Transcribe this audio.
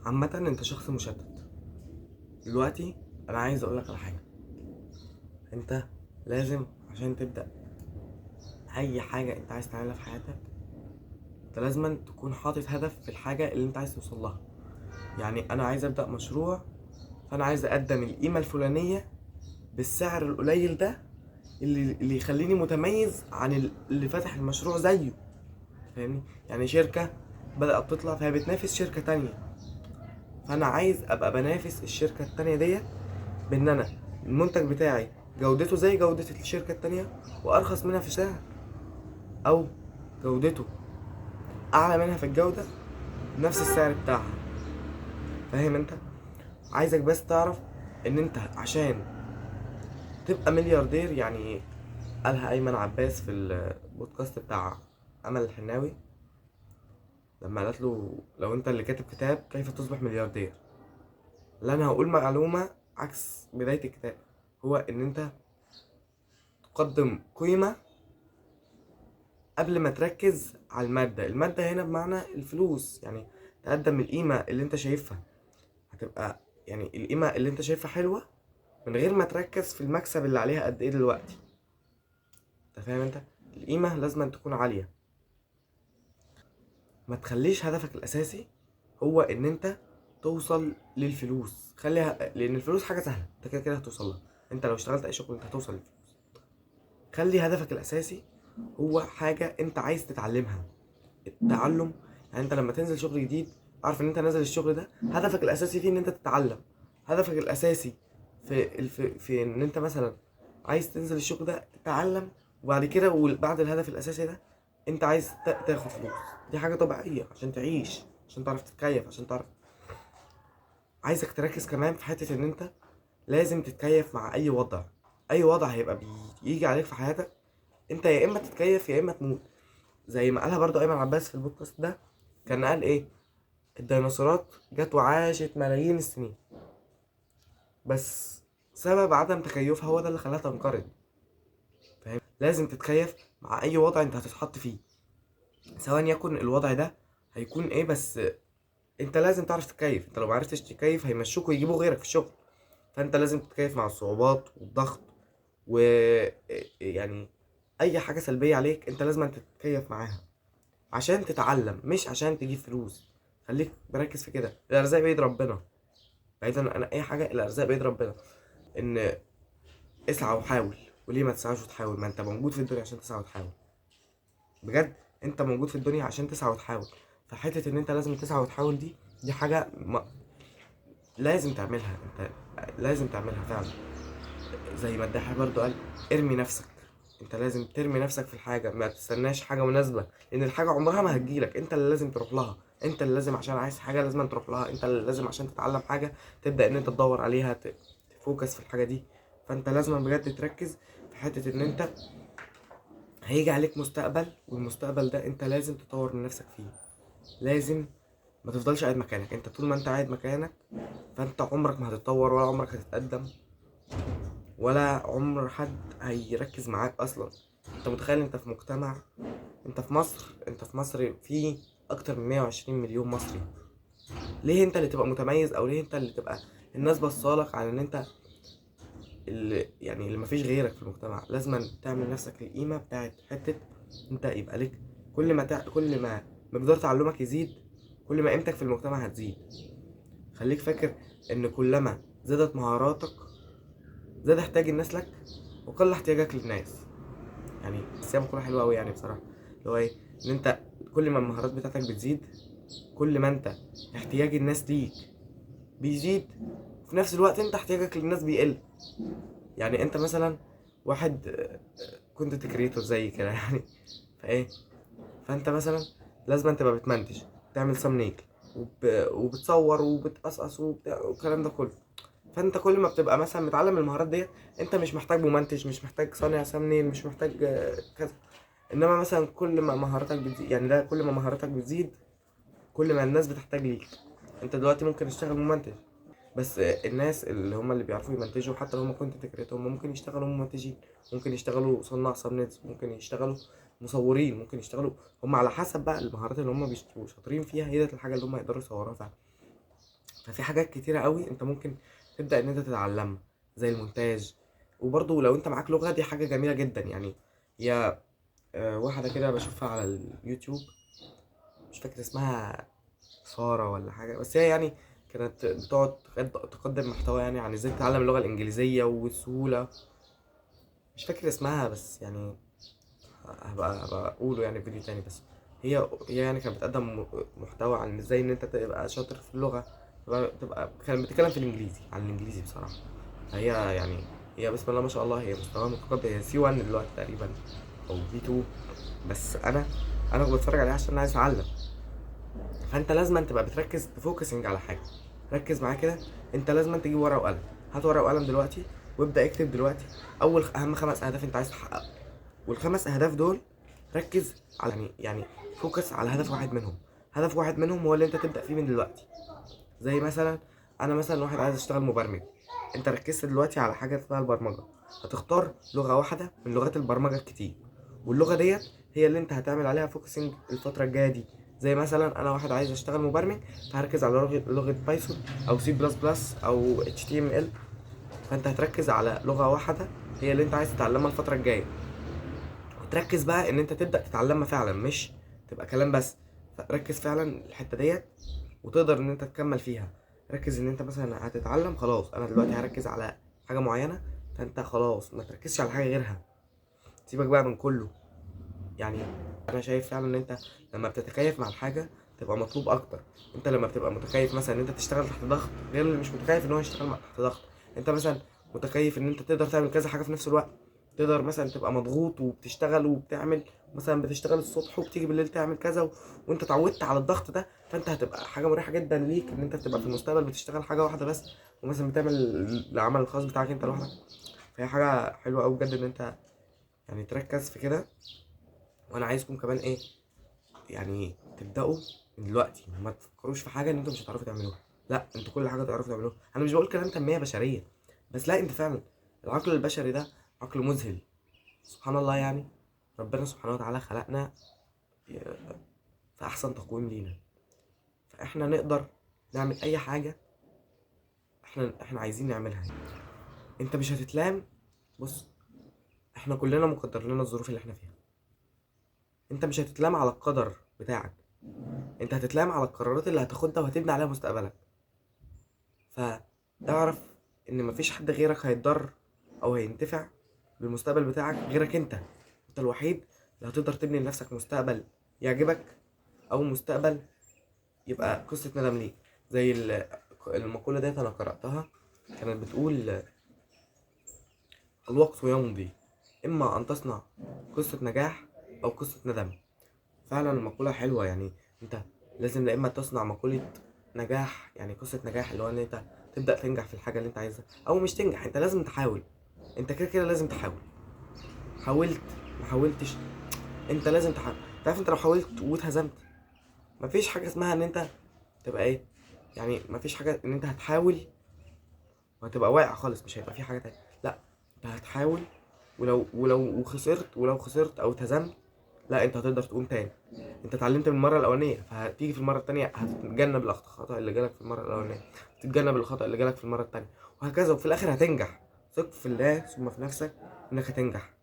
عامة انت شخص مشتت. دلوقتي انا عايز اقولك على حاجة. انت لازم عشان تبدأ اي حاجة انت عايز تعملها في حياتك، انت لازم تكون حاطط هدف في الحاجة اللي انت عايز توصل لها. يعني انا عايز ابدأ مشروع، فانا عايز اقدم القيمة الفلانية بالسعر القليل ده اللي يخليني متميز عن اللي فاتح المشروع زيه. فاهمني؟ يعني شركة بدأت تطلع فهي بتنافس شركة تانية، فانا عايز ابقى بنافس الشركة التانية ديت بان انا المنتج بتاعي جودته زي جودة الشركة التانية وارخص منها في سعر، او جودته اعلى منها في الجودة بنفس السعر بتاعها. فاهم انت؟ عايزك بس تعرف ان انت عشان تبقى ملياردير، يعني قالها ايمن عباس في البودكاست بتاع امل الحناوي لما قالت له لو انت اللي كاتب كتاب كيف تصبح ملياردير. لا، انا هقول معلومة عكس بداية الكتاب، هو ان انت تقدم قيمة قبل ما تركز على المادة هنا بمعنى الفلوس. يعني تقدم القيمة اللي انت شايفها هتبقى، يعني القيمة اللي انت شايفها حلوة من غير ما تركز في المكسب اللي عليها قد ايه دلوقتي. انت فاهم؟ انت القيمة لازم تكون عالية. ما تخليش هدفك الاساسي هو ان انت توصل للفلوس. خليها، لان الفلوس حاجة سهلة انت كده كده هتوصل لها. انت لو اشتغلت اي شغل انت هتوصل للفلوس. خلي هدفك الاساسي هو حاجة انت عايز تتعلمها. التعلم، يعني انت لما تنزل شغل جديد عارف ان انت نازل الشغل ده هدفك الاساسي فيه ان انت تتعلم. هدفك الاساسي في ان انت مثلا عايز تنزل الشغل ده تتعلم، وبعد كده وبعد الهدف الاساسي ده انت عايز تاخد فلوس. دي حاجة طبيعية عشان تعيش، عشان تعرف تتكيف، عشان تعرف. عايزك تركز كمان في حتة ان انت لازم تتكيف مع اي وضع. اي وضع هيبقى بيجي عليك في حياتك انت يا اما تتكيف يا اما تموت. زي ما قالها برضو ايمن عباس في البودكاست ده، كان قال ايه؟ الديناصورات جت وعاشت ملايين السنين، بس سبب عدم تكيفها هو ده اللي خلاها تنقرض. فاهم؟ لازم تتكيف مع اي وضع انت هتتحط فيه، سواء يكن الوضع ده هيكون ايه، بس انت لازم تعرف تتكيف. انت لو معرفتش تتكيف هيمشوك ويجيبوا غيرك في الشغل. فانت لازم تتكيف مع الصعوبات والضغط، و يعني اي حاجة سلبية عليك انت لازم تتكيف معاها عشان تتعلم، مش عشان تجيب فلوس. خليك مركز في كده، الارزاق بيد ربنا. بعيدا عن اي حاجه، الارزاق بيد ربنا. ان اسعى وحاول. وليه ما تسعاش وتحاول؟ ما انت موجود في الدنيا عشان تسعى وتحاول. بجد انت موجود في الدنيا عشان تسعى وتحاول. فحته ان انت لازم تسعى وتحاول دي حاجه لازم تعملها. انت لازم تعملها فعلا. زي ما الدحيح برضو قال، ارمي نفسك. انت لازم ترمي نفسك في الحاجه، ما تستناش حاجه مناسبه، لان الحاجه عمرها ما هتجيلك. انت اللي لازم تروح لها. انت اللي لازم عشان عايز حاجه لازم تروح لها. انت اللي لازم عشان تتعلم حاجه تبدا ان انت تدور عليها، تفوكس في الحاجه دي. فانت لازم بجد تركز في حته ان انت هيجي عليك مستقبل، والمستقبل ده انت لازم تطور من نفسك فيه. لازم ما تفضلش قاعد مكانك. انت طول ما انت قاعد مكانك فانت عمرك ما هتتطور، ولا عمرك هتتقدم، ولا عمر حد هيركز معاك اصلا. انت متخيل انت في مجتمع، انت في مصر في اكتر من 120 مليون مصري. ليه انت اللي تبقى متميز؟ او ليه انت اللي تبقى الناس بصالك على ان انت اللي مفيش غيرك في المجتمع؟ لازم تعمل نفسك القيمة بتاعت حتة انت يبقى لك. كل ما مقدار تعلمك يزيد كل ما قيمتك في المجتمع هتزيد. خليك فاكر ان كلما زادت مهاراتك زاد احتياج الناس لك وقل احتياجك للناس. يعني بس هي مقولة حلوة أوي يعني بصراحة، اللي هو إيه؟ إن أنت كل ما المهارات بتاعتك بتزيد كل ما أنت احتياج الناس ليك بيزيد، وفي نفس الوقت أنت احتياجك للناس بيقل. يعني أنت مثلا واحد كنت كريتور زي كده يعني فإيه؟ فأنت مثلا لازم تبقى بتمنتج، تعمل سمنيل، وبتصور وبتقصقص والكلام ده كله. فانت كل ما بتبقى مثلا متعلم المهارات ديت انت مش محتاج ممنتج، مش محتاج صانع سمنين، مش محتاج كذا. انما مثلا كل ما مهاراتك بتزيد، يعني ده كل ما مهاراتك بتزيد كل ما الناس بتحتاج ليك. انت دلوقتي ممكن تشتغل ممنتج، بس الناس اللي هم اللي بيعرفوا يمنتجوا حتى لو هم كنت تكريتهم ممكن يشتغلوا ممنتجين، ممكن يشتغلوا صناع صابنيز، ممكن يشتغلوا مصورين، ممكن يشتغلوا. هم على حسب بقى المهارات اللي هم بيبقوا شاطرين فيها، هي ديت الحاجه اللي هم يقدروا يصوروها فعلا. ففي حاجات كتيرة قوي انت ممكن تبدأ ان انت تتعلمها، زي المونتاج. وبرضه لو انت معاك لغة، دي حاجة جميلة جدا يعني. هي واحدة كده بشوفها على اليوتيوب، مش فاكر اسمها، سارة ولا حاجة، بس هي يعني كانت بتقعد تقدم محتوى يعني عن ازاي تتعلم اللغة الإنجليزية والسهولة. مش فاكر اسمها، بس يعني هبقى اقوله يعني في فيديو تاني. بس هي يعني كانت بتقدم محتوى عن ازاي ان انت تبقى شاطر في اللغة، كانت بتتكلم في الانجليزي، عن الانجليزي بصراحة. فهي يعني هي بسم الله ما شاء الله، هي مستواها متقدم، هي سي 1 دلوقتي تقريبا او بي 2. بس انا كنت بتفرج عليها عشان عايز اتعلم. فانت لازم تبقى بتركز تفوكسنج على حاجه. ركز معايا كده، انت لازم تجيب ورقه وقلم. هات ورقه وقلم دلوقتي، وابدا اكتب دلوقتي اهم 5 اهداف انت عايز تحققهم. والخمس اهداف دول ركز على يعني فوكس على هدف واحد منهم. هدف واحد منهم هو اللي انت تبدا فيه من دلوقتي. زي مثلا انا مثلا واحد عايز اشتغل مبرمج. انت ركزت دلوقتي على حاجه اسمها البرمجه. هتختار لغه واحده من لغات البرمجه الكتير، واللغه ديت هي اللي انت هتعمل عليها فوكسنج الفتره الجايه دي. زي مثلا انا واحد عايز اشتغل مبرمج، فهركز على لغه بايثون او سي بلس بلس او اتش تي ام ال. فانت هتركز على لغه واحده هي اللي انت عايز تتعلمها الفتره الجايه، وتركز بقى ان انت تبدا تتعلمها فعلا، مش تبقى كلام بس. فركز فعلا الحته ديت، وتقدر ان انت تكمل فيها. ركز ان انت مثلا هتتعلم، خلاص انا دلوقتي هركز على حاجه معينه. فانت خلاص ما تركزش على حاجه غيرها، سيبك بقى من كله. يعني انا شايف فعلا ان انت لما بتتكيف مع الحاجه تبقى مطلوب اكتر. انت لما بتبقى متكيف مثلا ان انت تشتغل تحت ضغط، غير اللي مش متكيف ان هو يشتغل تحت ضغط. انت مثلا متكيف ان انت تقدر تعمل كذا حاجه في نفس الوقت. تقدر مثلا تبقى مضغوط وبتشتغل وبتعمل، مثلا بتشتغل الصبح وبتيجي بالليل تعمل كذا وانت اتعودت على الضغط ده. فانت هتبقى حاجه مريحه جدا ليك ان انت تبقى في المستقبل بتشتغل حاجه واحده بس، ومثلا بتعمل العمل الخاص بتاعك انت لوحدك. فهي حاجه حلوه قوي بجد ان انت يعني تركز في كده. وانا عايزكم كمان ايه، يعني تبداوا من دلوقتي، ما تفكروش في حاجه ان انتوا مش هتعرفوا تعملوها. لا، انتوا كل حاجه تعرفوا تعملوها. انا مش بقول كلام تنميه بشريه، بس لا، انت فعلا العقل البشري ده عقل مذهل. سبحان الله يعني. ربنا سبحانه وتعالى خلقنا في احسن تقويم لينا. فاحنا نقدر نعمل اي حاجه احنا عايزين نعملها. انت مش هتتلام. بص، احنا كلنا مقدر لنا الظروف اللي احنا فيها. انت مش هتتلام على القدر بتاعك، انت هتتلام على القرارات اللي هتاخدها وهتبني عليها مستقبلك. فتعرف ان مفيش حد غيرك هيتضر او هينتفع بالمستقبل بتاعك غيرك انت. انت الوحيد اللي هتقدر تبني لنفسك مستقبل يعجبك، او مستقبل يبقى قصة ندم ليك. زي المقولة ديت انا قرأتها، كانت بتقول الوقت يمضي، اما ان تصنع قصة نجاح او قصة ندم. فعلا المقولة حلوة يعني. انت لازم لا اما تصنع مقولة نجاح، يعني قصة نجاح اللي هو ان انت تبدأ تنجح في الحاجة اللي انت عايزها، او مش تنجح، انت لازم تحاول. انت كده كده لازم تحاول. حاولت ما حاولتش، انت لازم تحاول. تعرف انت لو حاولت واتهزمت، مفيش حاجة اسمها ان انت تبقى ايه، يعني مفيش حاجة ان انت هتحاول وهتبقى واقع خالص، مش هيبقى في حاجة تانية. لا، انت هتحاول، ولو خسرت او اتهزمت، لا، انت هتقدر تقوم تاني. انت اتعلمت من المره الاولانيه، فهتيجي في المره التانيه هتتجنب الخطا اللي جالك في المره الاولانيه، تتجنب الخطا اللي جالك في المره التانيه، وهكذا. وفي الاخر هتنجح. ثق في الله ثم في نفسك انك هتنجح.